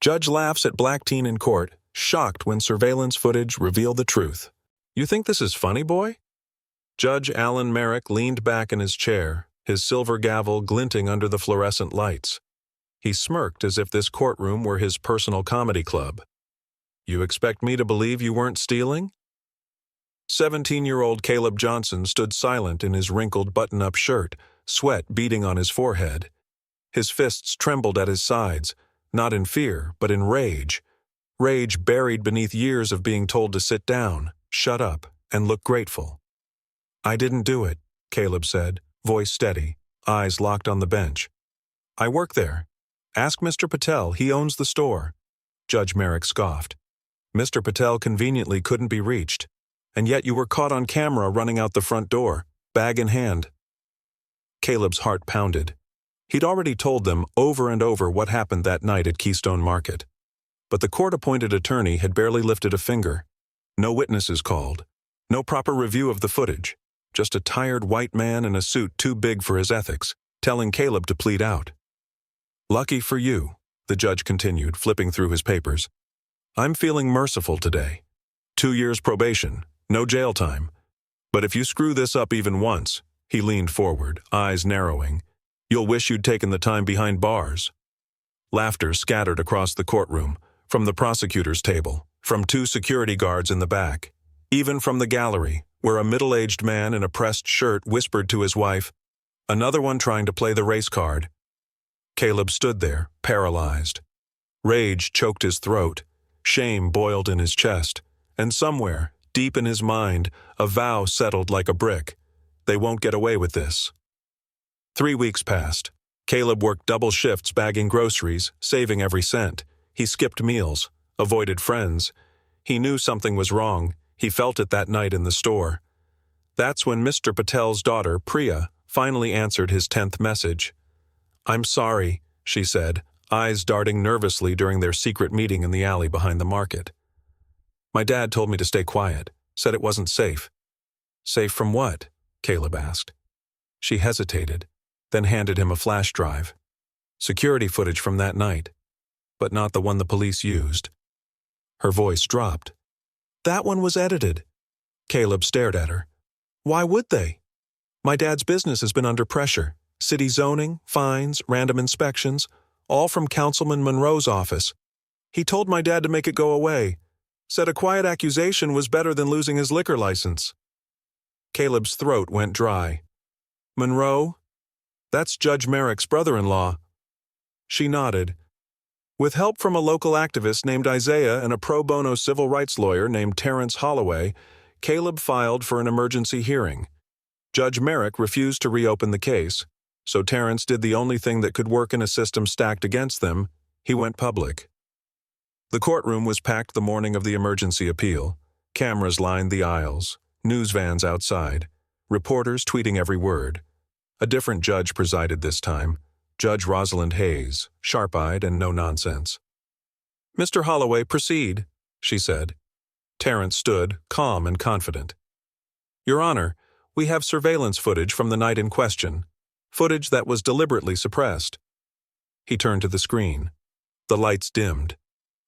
Judge laughs at black teen in court, shocked when surveillance footage reveal the truth. You think this is funny, boy? Judge Alan Merrick leaned back in his chair, his silver gavel glinting under the fluorescent lights. He smirked as if this courtroom were his personal comedy club. You expect me to believe you weren't stealing? 17-year-old Caleb Johnson stood silent in his wrinkled button-up shirt, sweat beading on his forehead. His fists trembled at his sides, not in fear, but in rage. Rage buried beneath years of being told to sit down, shut up, and look grateful. I didn't do it, Caleb said, voice steady, eyes locked on the bench. I work there. Ask Mr. Patel, he owns the store. Judge Merrick scoffed. Mr. Patel conveniently couldn't be reached, and yet you were caught on camera running out the front door, bag in hand. Caleb's heart pounded. He'd already told them over and over what happened that night at Keystone Market. But the court-appointed attorney had barely lifted a finger. No witnesses called. No proper review of the footage. Just a tired white man in a suit too big for his ethics, telling Caleb to plead out. Lucky for you, the judge continued, flipping through his papers. I'm feeling merciful today. 2 years probation, no jail time. But if you screw this up even once, he leaned forward, eyes narrowing, you'll wish you'd taken the time behind bars. Laughter scattered across the courtroom, from the prosecutor's table, from 2 security guards in the back, even from the gallery, where a middle-aged man in a pressed shirt whispered to his wife, another one trying to play the race card. Caleb stood there, paralyzed. Rage choked his throat, shame boiled in his chest, and somewhere, deep in his mind, a vow settled like a brick. They won't get away with this. 3 weeks passed. Caleb worked double shifts bagging groceries, saving every cent. He skipped meals, avoided friends. He knew something was wrong. He felt it that night in the store. That's when Mr. Patel's daughter, Priya, finally answered his 10th message. I'm sorry, she said, eyes darting nervously during their secret meeting in the alley behind the market. My dad told me to stay quiet, said it wasn't safe. Safe from what? Caleb asked. She hesitated, then handed him a flash drive. Security footage from that night, but not the one the police used. Her voice dropped. That one was edited. Caleb stared at her. Why would they? My dad's business has been under pressure. City zoning, fines, random inspections, all from Councilman Monroe's office. He told my dad to make it go away. Said a quiet accusation was better than losing his liquor license. Caleb's throat went dry. Monroe? That's Judge Merrick's brother-in-law. She nodded. With help from a local activist named Isaiah and a pro bono civil rights lawyer named Terrence Holloway, Caleb filed for an emergency hearing. Judge Merrick refused to reopen the case, so Terrence did the only thing that could work in a system stacked against them. He went public. The courtroom was packed the morning of the emergency appeal. Cameras lined the aisles, news vans outside, reporters tweeting every word. A different judge presided this time, Judge Rosalind Hayes, sharp-eyed and no-nonsense. Mr. Holloway, proceed, she said. Terrence stood, calm and confident. Your Honor, we have surveillance footage from the night in question, footage that was deliberately suppressed. He turned to the screen. The lights dimmed.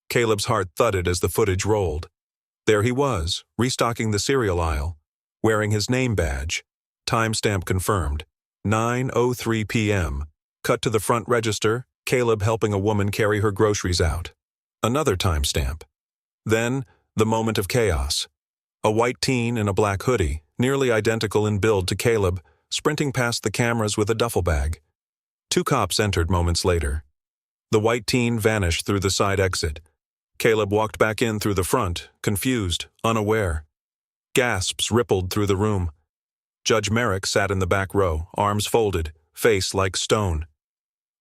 Caleb's heart thudded as the footage rolled. There he was, restocking the cereal aisle, wearing his name badge. Timestamp confirmed. 9:03 p.m. Cut to the front register, Caleb helping a woman carry her groceries out. Another timestamp. Then, the moment of chaos. A white teen in a black hoodie, nearly identical in build to Caleb, sprinting past the cameras with a duffel bag. 2 cops entered moments later. The white teen vanished through the side exit. Caleb walked back in through the front, confused, unaware. Gasps rippled through the room. Judge Merrick sat in the back row, arms folded, face like stone.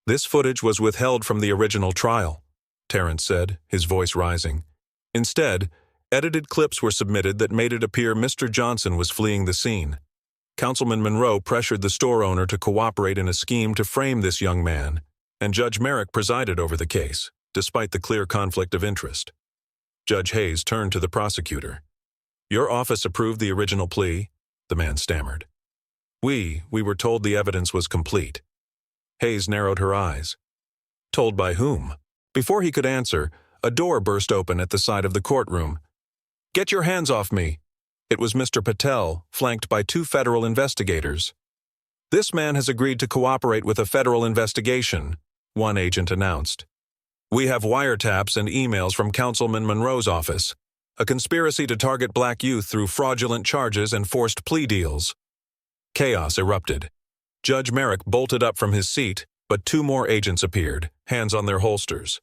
This footage was withheld from the original trial, Terrence said, his voice rising. Instead, edited clips were submitted that made it appear Mr. Johnson was fleeing the scene. Councilman Monroe pressured the store owner to cooperate in a scheme to frame this young man, and Judge Merrick presided over the case, despite the clear conflict of interest. Judge Hayes turned to the prosecutor. Your office approved the original plea, the man stammered. We were told the evidence was complete. Hayes narrowed her eyes. Told by whom? Before he could answer, a door burst open at the side of the courtroom. "Get your hands off me!" It was Mr. Patel, flanked by 2 federal investigators. "This man has agreed to cooperate with a federal investigation," one agent announced. "We have wiretaps and emails from Councilman Monroe's office. A conspiracy to target black youth through fraudulent charges and forced plea deals." Chaos erupted. Judge Merrick bolted up from his seat, but 2 more agents appeared, hands on their holsters.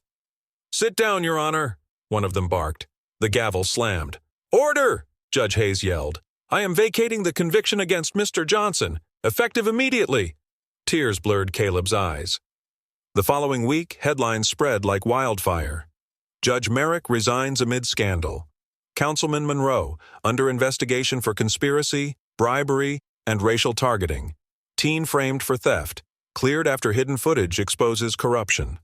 "Sit down, Your Honor," one of them barked. The gavel slammed. "Order!" Judge Hayes yelled. "I am vacating the conviction against Mr. Johnson, effective immediately." Tears blurred Caleb's eyes. The following week, headlines spread like wildfire. Judge Merrick resigns amid scandal. Councilman Monroe, under investigation for conspiracy, bribery, and racial targeting. Teen framed for theft, cleared after hidden footage exposes corruption.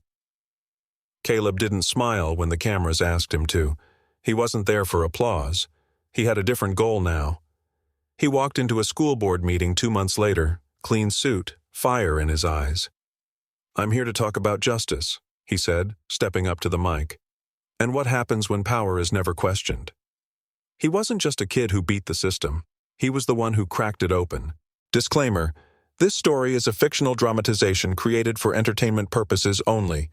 Caleb didn't smile when the cameras asked him to. He wasn't there for applause. He had a different goal now. He walked into a school board meeting 2 months later, clean suit, fire in his eyes. "I'm here to talk about justice," he said, stepping up to the mic. "And what happens when power is never questioned." He wasn't just a kid who beat the system. He was the one who cracked it open. Disclaimer: this story is a fictional dramatization created for entertainment purposes only.